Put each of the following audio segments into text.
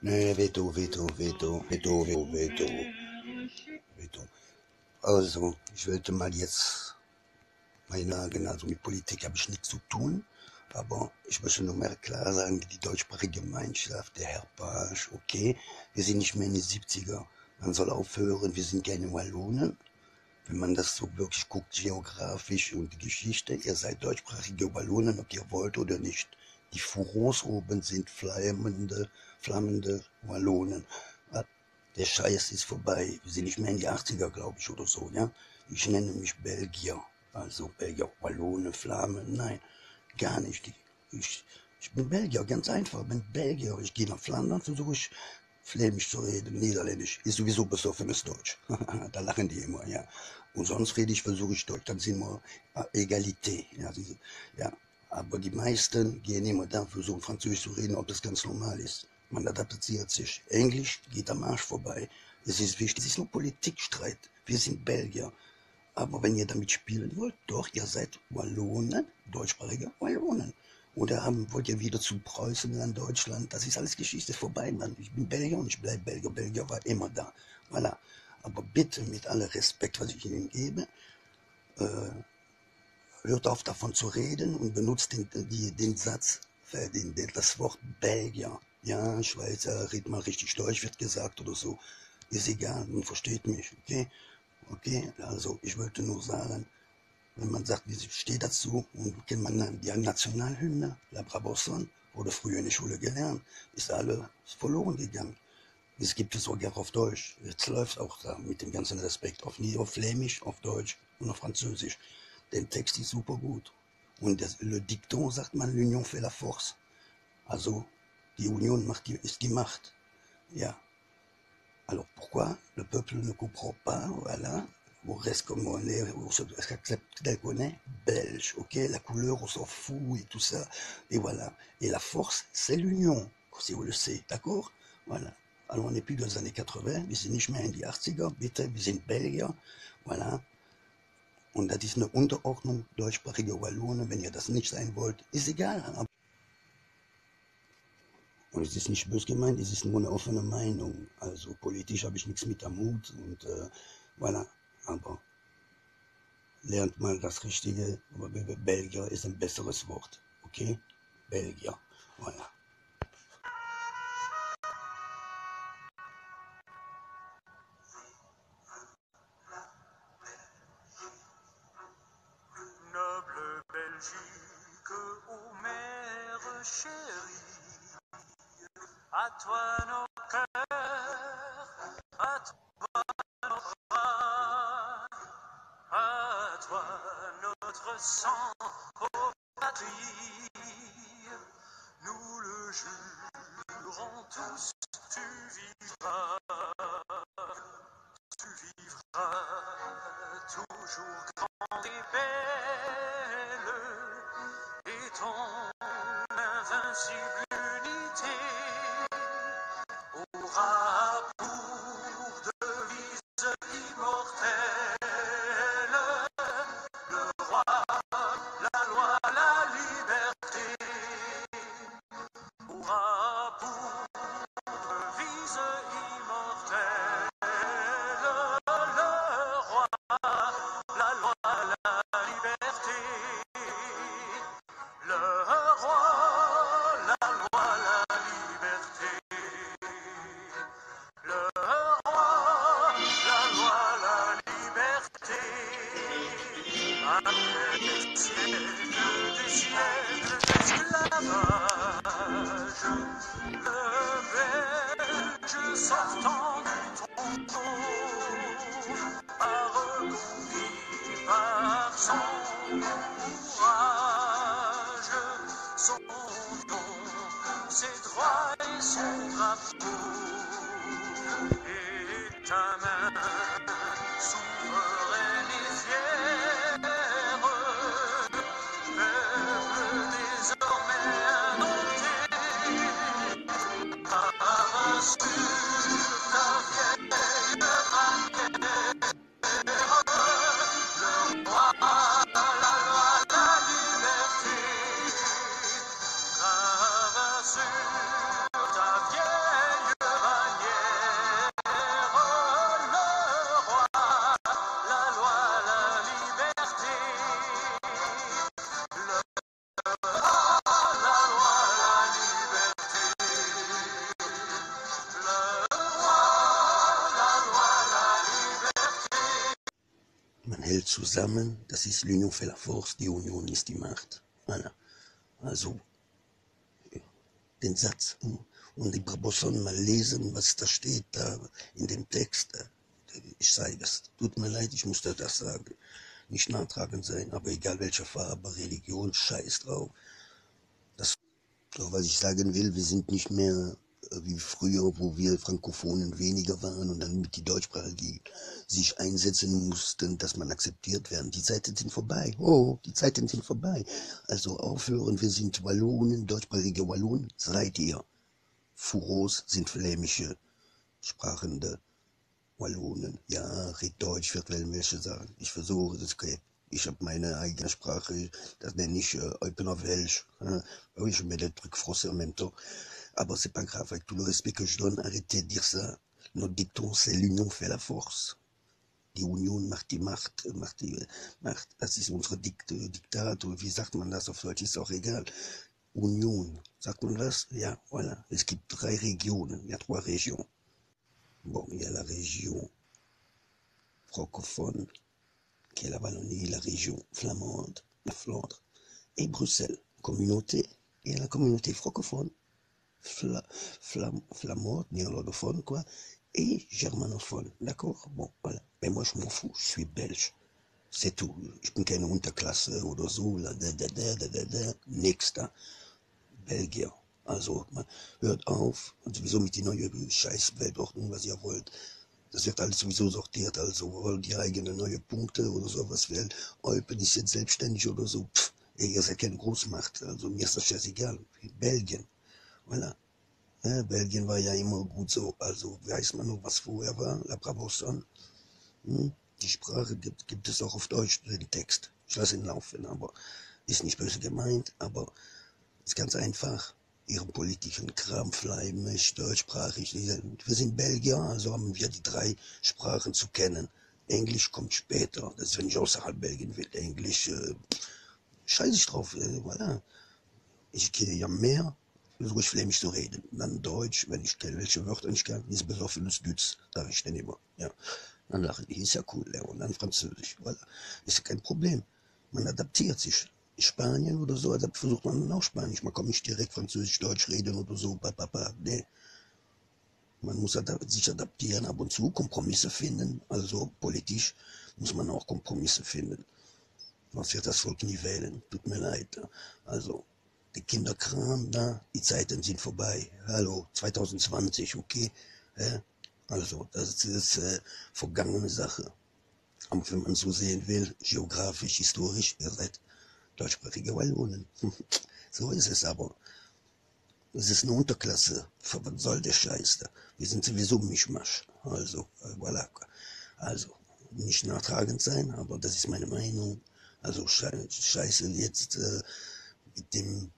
Nee, Veto. Also, ich wollte mal jetzt meine sagen, also mit Politik habe ich nichts zu tun, aber ich möchte nur mal klar sagen, die deutschsprachige Gemeinschaft, der Herr Page, okay, wir sind nicht mehr in den 70er. Man soll aufhören, wir sind keine Wallonen. Wenn man das so wirklich guckt, geografisch und die Geschichte, ihr seid deutschsprachige Wallonen, ob ihr wollt oder nicht. Die Furons oben sind flammende Wallonen. Der Scheiß ist vorbei. Wir sind nicht mehr in die 80er, glaube ich, oder so, ja. Ich nenne mich Belgier. Also Belgier, Wallone, Flamen, nein, gar nicht. Ich bin Belgier, ganz einfach. Ich bin Belgier. Ich gehe nach Flandern, versuche ich Flämisch zu reden, Niederländisch. Ist sowieso besoffenes Deutsch. Da lachen die immer, ja. Und sonst versuche ich Deutsch. Dann sind wir Egalité. Ja, ja. Aber die meisten gehen immer da, versuchen Französisch zu reden, ob das ganz normal ist. Man adaptiert sich. Englisch geht am Arsch vorbei. Es ist wichtig. Es ist nur Politikstreit. Wir sind Belgier. Aber wenn ihr damit spielen wollt, doch, ihr seid Wallonen, deutschsprachige Wallonen. Oder wollt ihr wieder zu Preußen, an Deutschland? Das ist alles Geschichte vorbei, Mann. Ich bin Belgier und ich bleibe Belgier. Belgier war immer da. Voilà. Aber bitte, mit allem Respekt, was ich Ihnen gebe, hört auf davon zu reden und benutzt den Satz, das Wort Belgier. Ja, Schweizer, red mal richtig Deutsch, wird gesagt oder so. Ist egal, man versteht mich, okay? Okay, also ich wollte nur sagen, wenn man sagt, wie steht dazu, und kennt man die Nationalhymne, La Brabazon, wurde früher in der Schule gelernt, ist alle verloren gegangen. Es gibt es sogar auf Deutsch. Jetzt läuft auch da mit dem ganzen Respekt auf Flämisch, auf Deutsch und auf Französisch. Der Text ist super gut. Und le Dikton sagt man, l'union fait la force. Also die Union ist die Macht. Ja. Alors pourquoi le peuple ne comprend pas, voilà, on reste comme on est, on s'accepte tel qu'on est, belge, ok, la couleur on s'en fout et tout ça, et voilà. Et la force, c'est l'union, si vous le savez, d'accord? Voilà. Alors on n'est plus dans les années 80, wir sind nicht mehr in die 80er, bitte, wir sind Belgier, voilà. Und das ist eine Unterordnung deutschsprachige Wallone, wenn ihr das nicht sein wollt, ist egal. Und es ist nicht böse gemeint, es ist nur eine offene Meinung. Also politisch habe ich nichts mit am Hut und voilà. Aber lernt mal das Richtige. Aber Belgier ist ein besseres Wort. Okay? Belgier. Voilà. Noble Belgique, ô mère chérie, à toi nos cœurs, à toi nos bras, à toi notre sang, ô patrie. Nous le jurons tous, tu vivras toujours grande et belle, et ton invincible unité aura pour devise immortelle le roi, la loi, la liberté, aura pour devise immortelle le roi, la loi, la liberté, le roi, la loi, la liberté, le roi, la loi, la liberté. Après des siècles d'esclavage, le Belge sortant du tombeau a reconquis par son courage son nom, ses droits et son drapeau. Et ta main souveraine et fière, peuple désormais indompté, par sur ta vieille bannière, le roi, la loi, la liberté, grave sur ta vieille Man hält zusammen, das ist l'union fait la force, die Union ist die Macht. Voilà. Also den Satz und die Brabosson mal lesen, was da steht, da in dem Text. Ich sage das, tut mir leid, ich musste das sagen. Nicht nachtragend sein, aber egal welche Farbe, Religion, scheiß drauf. Das, so, was ich sagen will, wir sind nicht mehr wie früher, wo wir Frankophonen weniger waren und dann mit die Deutschsprachigen sich einsetzen mussten, dass man akzeptiert werden. Die Zeiten sind vorbei. Oh, die Zeiten sind vorbei. Also aufhören, wir sind Wallonen, deutschsprachige Wallonen, seid ihr. Furos sind flämische, sprachende Wallonen. Ja, red Deutsch, wird welche sagen. Ich versuche, das geht. Ich habe meine eigene Sprache, das nenne ich Open Welsh. Oui, je mets des trucs français en même temps. Aber c'est pas grave, avec tout le respect que je donne, arrêtez de dire ça. Notre dicton, c'est l'union fait la force. Die Union macht die Macht, Macht. Das ist unsere Diktat, oder wie sagt man das auf Deutsch, ist auch egal. Union, sagt man das? Ja, voilà. Es gibt 3 Regionen, il y a 3 régions. Bon, il y a la région francophone, qui est la Wallonie, la région flamande, la Flandre, et Bruxelles, communauté, et la communauté francophone, flamande, néerlandophone, quoi, et germanophone, d'accord? Bon, voilà. Mais moi, je m'en fous, je suis belge. C'est tout. Ich bin keine Unterklasse oder so, nix da. Belgier. Also, man hört auf, und sowieso mit die neue Scheiß-Weltordnung, was ihr wollt. Das wird alles sowieso sortiert, also wollt ihr eigene neue Punkte oder sowas will. Eupen ist jetzt selbstständig oder so. Pff, ihr seid keine Großmacht, also mir ist das scheißegal. Belgien, voilà. Ja, Belgien war ja immer gut so, also weiß man noch, was vorher war, la Brabosson. Die Sprache gibt es auch auf Deutsch, den Text. Ich lasse ihn laufen, aber ist nicht böse gemeint, aber ist ganz einfach. Ihren politischen Kram, fleimisch, deutschsprachig. Wir sind Belgier, also haben wir die 3 Sprachen zu kennen. Englisch kommt später, das ist, wenn ich außerhalb Belgien will. Englisch, scheiße ich drauf, voilà. Ich kenne ja mehr, versuche ich flämisch zu reden. Dann Deutsch, wenn ich kenne, welche Wörter ich kann, ist besoffenes Dütz, sage ich dann immer, ja. Dann lachen die, ist ja cool, ja. Und dann Französisch, voilà. Ist ja kein Problem. Man adaptiert sich. In Spanien oder so, da versucht man dann auch Spanisch. Man kann nicht direkt Französisch, Deutsch reden oder so, nee. Man muss sich adaptieren, ab und zu Kompromisse finden. Also politisch muss man auch Kompromisse finden. Sonst wird das Volk nie wählen. Tut mir leid. Also, der Kinderkram, da, die Zeiten sind vorbei. Hallo, 2020, okay? Also, das ist vergangene Sache. Aber wenn man so sehen will, geografisch, historisch, ihr seid deutschsprachige Wallonen. So ist es aber. Es ist eine Unterklasse. Was soll der Scheiß da? Wir sind sowieso Mischmasch. Also, voilà. Also, nicht nachtragend sein, aber das ist meine Meinung. Also, Scheiße jetzt mit dem...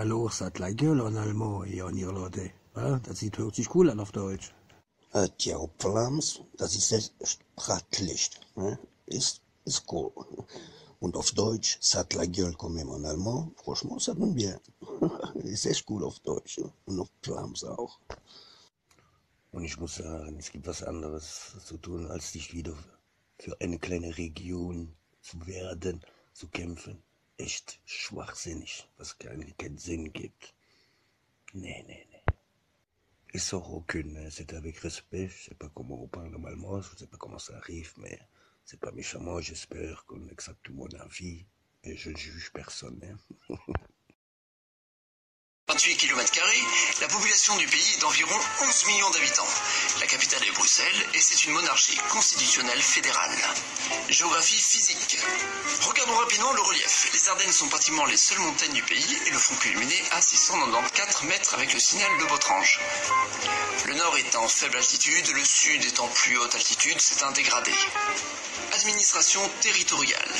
Hallo, sagt la gueule en allemand et en irlandais. Das hört sich cool an auf Deutsch. Tja, op Vlaams, das ist sehr sprachlich. Ist cool. Und auf Deutsch, sagt la gueule quand même en allemand. Franchement, ça donne bien. Ist echt cool auf Deutsch. Und auf Vlaams auch. Und ich muss sagen, es gibt was anderes zu tun, als sich wieder für eine kleine Region zu werden, zu kämpfen. Echt schwachsinnig, was keinen Sinn gibt. Nee. Ils sont aucune, c'est avec respect, je sais pas comment on parle normalement, je sais pas comment ça arrive, mais c'est pas méchamment, j'espère qu'on accepte mon avis, et je ne juge personne. 28 km², la population du pays est d'environ 11 millions d'habitants. La capitale est Bruxelles et c'est une monarchie constitutionnelle fédérale. Géographie physique. Regardons rapidement le relief. Les Ardennes sont pratiquement les seules montagnes du pays et le font culminer à 694 mètres avec le signal de Botrange. Le nord est en faible altitude, le sud est en plus haute altitude, c'est un dégradé. Administration territoriale.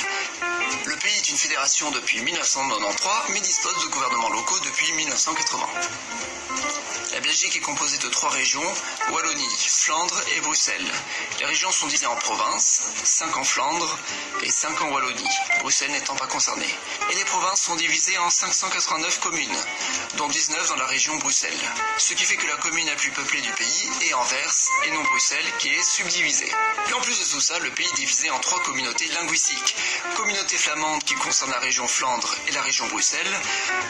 Le pays est une fédération depuis 1993, mais dispose de gouvernements locaux depuis 1980. La Belgique est composée de 3 régions, Wallonie, Flandre et Bruxelles. Les régions sont divisées en provinces, 5 en Flandre et 5 en Wallonie, Bruxelles n'étant pas concernée. Et les provinces sont divisées en 589 communes, dont 19 dans la région Bruxelles. Ce qui fait que la commune la plus peuplée du pays est Anvers et non Bruxelles qui est subdivisée. Et en plus de tout ça, le pays est divisé en 3 communautés linguistiques. Communauté flamande qui concerne la région Flandre et la région Bruxelles,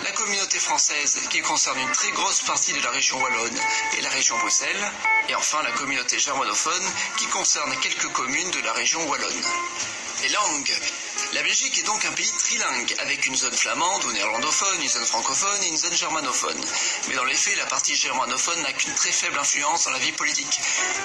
la communauté française qui concerne une très grosse partie de la région Wallonne et la région Bruxelles, et enfin la communauté germanophone qui concerne quelques communes de la région Wallonne. Les langues. La Belgique est donc un pays trilingue, avec une zone flamande ou néerlandophone, une zone francophone et une zone germanophone. Mais dans les faits, la partie germanophone n'a qu'une très faible influence dans la vie politique.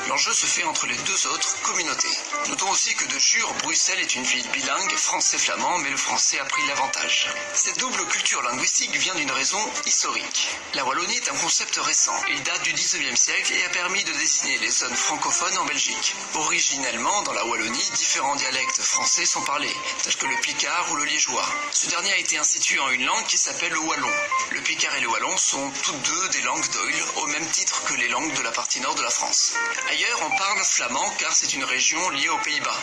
L'enjeu se fait entre les 2 autres communautés. Notons aussi que de jure, Bruxelles est une ville bilingue, français-flamand, mais le français a pris l'avantage. Cette double culture linguistique vient d'une raison historique. La Wallonie est un concept récent. Il date du 19e siècle et a permis de désigner les zones francophones en Belgique. Originellement, dans la Wallonie, différents dialectes français sont parlés, tels que le picard ou le liégeois. Ce dernier a été institué en une langue qui s'appelle le wallon. Le picard et le wallon sont toutes deux des langues d'Oil, au même titre que les langues de la partie nord de la France. Ailleurs, on parle flamand car c'est une région liée aux Pays-Bas.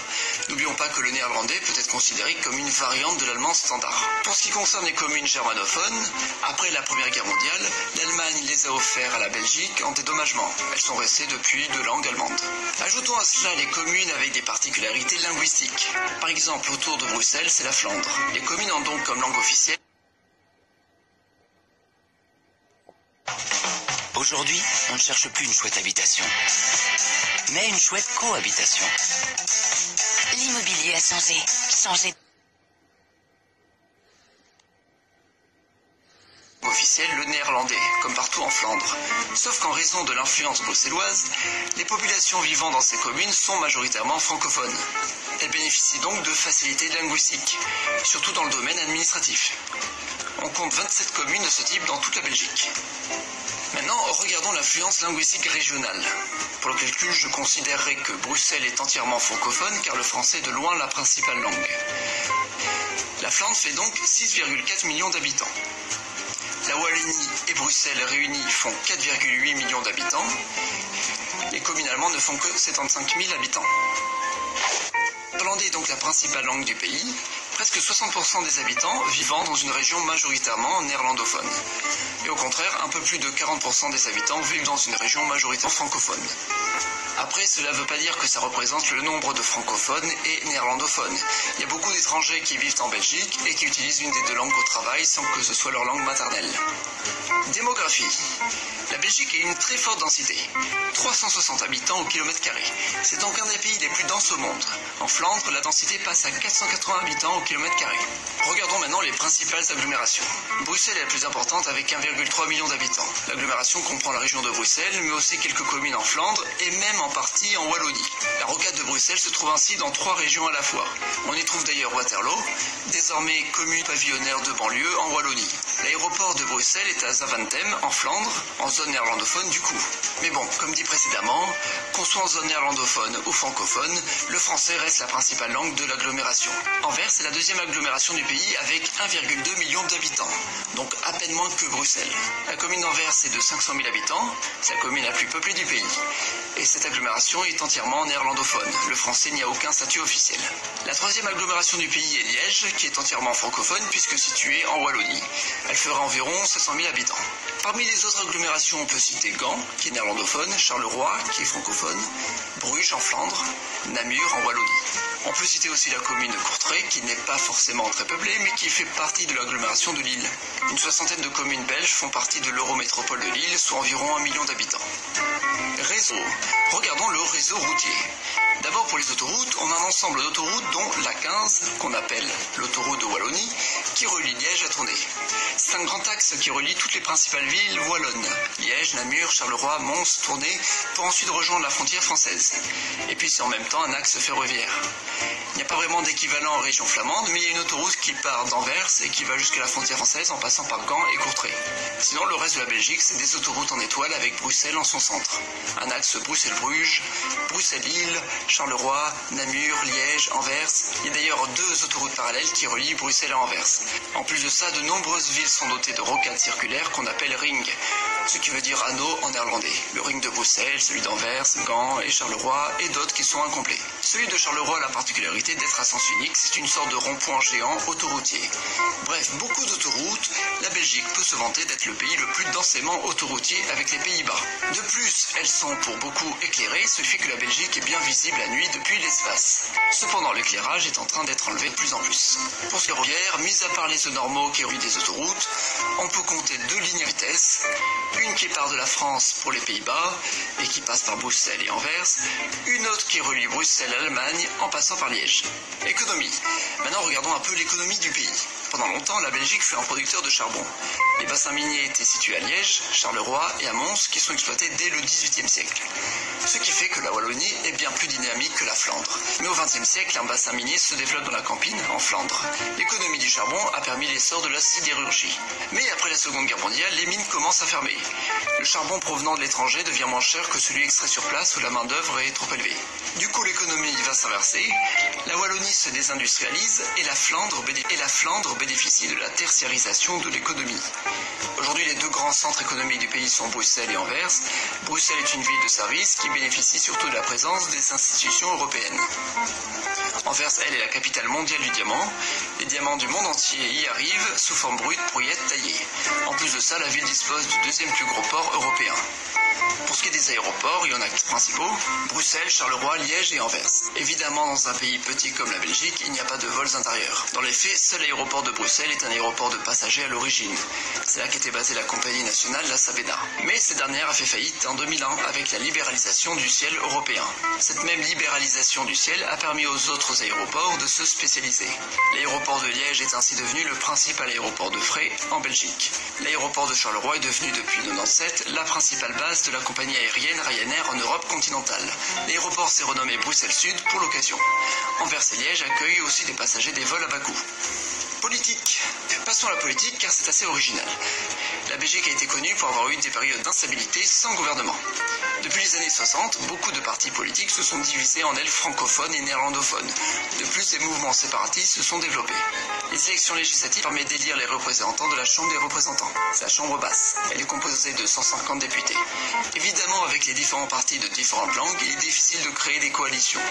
N'oublions pas que le néerlandais peut être considéré comme une variante de l'allemand standard. Pour ce qui concerne les communes germanophones, après la Première Guerre mondiale, l'Allemagne les a offerts à la Belgique en dédommagement. Elles sont restées depuis de langue allemande. Ajoutons à cela les communes avec des particularités linguistiques. Par exemple, autour de Bruxelles, c'est la Flandre. Les communes ont donc comme langue officielle. Aujourd'hui, on ne cherche plus une chouette habitation, mais une chouette cohabitation. L'immobilier a changé. Officiel le néerlandais, comme partout en Flandre. Sauf qu'en raison de l'influence bruxelloise, les populations vivant dans ces communes sont majoritairement francophones. Elles bénéficient donc de facilités linguistiques, surtout dans le domaine administratif. On compte 27 communes de ce type dans toute la Belgique. Maintenant, regardons l'influence linguistique régionale. Pour le calcul, je considérerais que Bruxelles est entièrement francophone car le français est de loin la principale langue. La Flandre fait donc 6,4 millions d'habitants. La Wallonie et Bruxelles réunis font 4,8 millions d'habitants. Les communes allemandes ne font que 75 000 habitants. L'irlandais est donc la principale langue du pays, presque 60% des habitants vivant dans une région majoritairement néerlandophone. Et au contraire, un peu plus de 40% des habitants vivent dans une région majoritairement francophone. Après, cela ne veut pas dire que ça représente le nombre de francophones et néerlandophones. Il y a beaucoup d'étrangers qui vivent en Belgique et qui utilisent une des 2 langues au travail sans que ce soit leur langue maternelle. Démographie. La Belgique a une très forte densité, 360 habitants au kilomètre carré. C'est donc un des pays les plus denses au monde. En Flandre, la densité passe à 480 habitants au kilomètre carré. Regardons maintenant les principales agglomérations. Bruxelles est la plus importante avec 1,3 million d'habitants. L'agglomération comprend la région de Bruxelles, mais aussi quelques communes en Flandre et même en partie en Wallonie. La rocade de Bruxelles se trouve ainsi dans 3 régions à la fois. On y trouve d'ailleurs Waterloo, désormais commune pavillonnaire de banlieue en Wallonie. L'aéroport de Bruxelles est à Zaventem, en Flandre, en zone néerlandophone du coup. Mais bon, comme dit précédemment, qu'on soit en zone néerlandophone ou francophone, le français reste la principale langue de l'agglomération. Anvers est la deuxième agglomération du pays avec 1,2 million d'habitants, donc à peine moins que Bruxelles. La commune d'Anvers est de 500 000 habitants, c'est la commune la plus peuplée du pays. Et cette agglomération est entièrement néerlandophone. Le français n'y a aucun statut officiel. La troisième agglomération du pays est Liège, qui est entièrement francophone puisque située en Wallonie. Elle fera environ 500 000 habitants. Parmi les autres agglomérations, on peut citer Gand, qui est néerlandophone, Charleroi, qui est francophone, Bruges en Flandre, Namur en Wallonie. On peut citer aussi la commune de Courtrai, qui n'est pas forcément très peuplée, mais qui fait partie de l'agglomération de Lille. Une soixantaine de communes belges font partie de l'Eurométropole de Lille, soit environ 1 million d'habitants. Réseau. Regardons le réseau routier. D'abord pour les autoroutes, on a un ensemble d'autoroutes dont la 15, qu'on appelle l'autoroute de Wallonie, qui relie Liège à Tournai. C'est un grand axe qui relie toutes les principales villes wallonnes, Liège, Namur, Charleroi, Mons, Tournai, pour ensuite rejoindre la frontière française. Et puis c'est en même temps un axe ferroviaire. Il n'y a pas vraiment d'équivalent en région flamande, mais il y a une autoroute qui part d'Anvers et qui va jusqu'à la frontière française en passant par Gand et Courtrai. Sinon, le reste de la Belgique, c'est des autoroutes en étoile avec Bruxelles en son centre. Un axe Bruxelles-Bruges, Bruxelles-Lille, Charleroi, Namur, Liège, Anvers. Il y a d'ailleurs 2 autoroutes parallèles qui relient Bruxelles à Anvers. En plus de ça, de nombreuses villes sont dotées de rocades circulaires qu'on appelle ring, ce qui veut dire anneau en néerlandais. Le ring de Bruxelles, celui d'Anvers, Gand et Charleroi et d'autres qui sont incomplets. Celui de Charleroi a la particularité d'être à sens unique, c'est une sorte de rond-point géant autoroutier. Bref, beaucoup d'autoroutes, la Belgique peut se vanter d'être le pays le plus densément autoroutier avec les Pays-Bas. De plus, elles sont pour beaucoup éclairées, ce qui fait que la Belgique est bien visible la nuit depuis l'espace. Cependant, l'éclairage est en train d'être enlevé de plus en plus. Pour ce ferroviaire, mis à part les zones normaux qui relient des autoroutes, on peut compter 2 lignes à vitesse, une qui part de la France pour les Pays-Bas et qui passe par Bruxelles et Anvers, une autre qui relie Bruxelles à l'Allemagne en passant par Liège. Économie. Maintenant, regardons un peu l'économie du pays. Pendant longtemps, la Belgique fut un producteur de charbon. Les bassins miniers étaient situés à Liège, Charleroi et à Mons, qui sont exploités dès le XVIIIe siècle. Ce qui fait que la Wallonie est bien plus dynamique que la Flandre. Mais au XXe siècle, un bassin minier se développe dans la Campine, en Flandre. L'économie du charbon a permis l'essor de la sidérurgie. Mais après la Seconde Guerre mondiale, les mines commencent à fermer. Le charbon provenant de l'étranger devient moins cher que celui extrait sur place où la main-d'œuvre est trop élevée. Du coup, l'économie va s'inverser, la Wallonie se désindustrialise et la Flandre bénéficie de la tertiarisation de l'économie. Aujourd'hui, les 2 grands centres économiques du pays sont Bruxelles et Anvers. Bruxelles est une ville de service qui bénéficie surtout de la présence des institutions européennes. Anvers, elle, est la capitale mondiale du diamant. Les diamants du monde entier y arrivent sous forme brute pour y être taillés. En plus de ça, la ville dispose du 2e plus gros port européen. Pour ce qui est des aéroports, il y en a 4 principaux, Bruxelles, Charleroi, Liège et Anvers. Évidemment, dans un pays petit comme la Belgique, il n'y a pas de vols intérieurs. Dans les faits, seul l'aéroport de Bruxelles est un aéroport de passagers à l'origine. C'est là qu'était basée la compagnie nationale, la Sabena. Mais cette dernière a fait faillite en 2001 avec la libéralisation du ciel européen. Cette même libéralisation du ciel a permis aux autres aéroports de se spécialiser. L'aéroport de Liège est ainsi devenu le principal aéroport de fret en Belgique. L'aéroport de Charleroi est devenu depuis 1997 la principale base de la compagnie aérienne Ryanair en Europe continentale. L'aéroport s'est renommé Bruxelles Sud pour l'occasion. Anvers et Liège accueillent aussi des passagers des vols à bas coût. Politique. Passons à la politique car c'est assez original. La Belgique a été connue pour avoir eu des périodes d'instabilité sans gouvernement. Depuis les années 60, beaucoup de partis politiques se sont divisés en ailes francophones et néerlandophones. De plus, des mouvements séparatistes se sont développés. Les élections législatives permettent d'élire les représentants de la Chambre des représentants. C'est la Chambre basse. Elle est composée de 150 députés. Évidemment, avec les différents partis de différentes langues, il est difficile de créer des coalitions.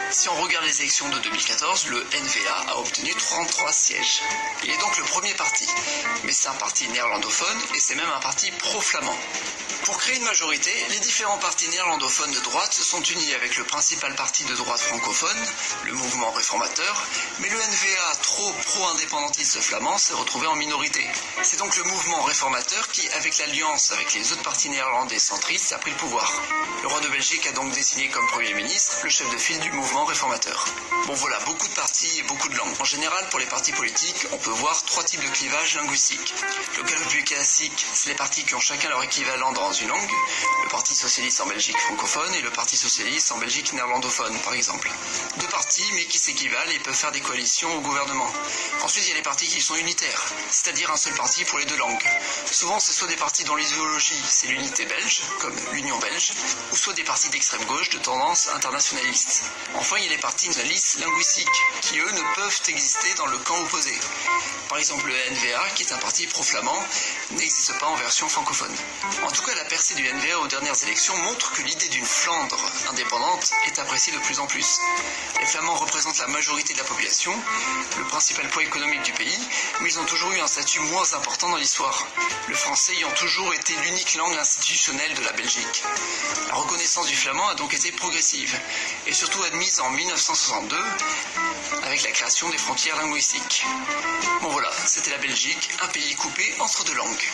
Si on regarde les élections de 2014, le NVA a obtenu 33 sièges. Il est donc le premier parti. Mais c'est un parti néerlandophone et c'est même un parti pro-flamand. Pour créer une majorité, les différents partis néerlandophones de droite se sont unis avec le principal parti de droite francophone, le mouvement réformateur, mais le NVA, trop pro-indépendantiste flamand, s'est retrouvé en minorité. C'est donc le mouvement réformateur qui, avec l'alliance avec les autres partis néerlandais centristes, a pris le pouvoir. Le roi de Belgique a donc désigné comme Premier ministre le chef de file du mouvement réformateur. Bon voilà, beaucoup de partis et beaucoup de langues. En général, pour les partis politiques, on peut voir 3 types de clivage linguistique. Le cas le plus classique, c'est les partis qui ont chacun leur équivalent dans dans une langue, le Parti socialiste en Belgique francophone et le Parti socialiste en Belgique néerlandophone, par exemple. Deux partis, mais qui s'équivalent et peuvent faire des coalitions au gouvernement. Ensuite, il y a les partis qui sont unitaires, c'est-à-dire un seul parti pour les deux langues. Souvent, c'est soit des partis dont l'idéologie, c'est l'unité belge, comme l'Union belge, ou soit des partis d'extrême gauche de tendance internationaliste. Enfin, il y a les partis nationalistes linguistiques, qui eux ne peuvent exister dans le camp opposé. Par exemple, le NVA, qui est un parti pro-flamand, n'existe pas en version francophone. En tout cas, la percée du NVA aux dernières élections montre que l'idée d'une Flandre indépendante est appréciée de plus en plus. Les Flamands représentent la majorité de la population, le principal poids économique du pays, mais ils ont toujours eu un statut moins important dans l'histoire, le français ayant toujours été l'unique langue institutionnelle de la Belgique. La reconnaissance du flamand a donc été progressive, et surtout admise en 1962, avec la création des frontières linguistiques. Bon voilà, c'était la Belgique, un pays coupé entre deux langues.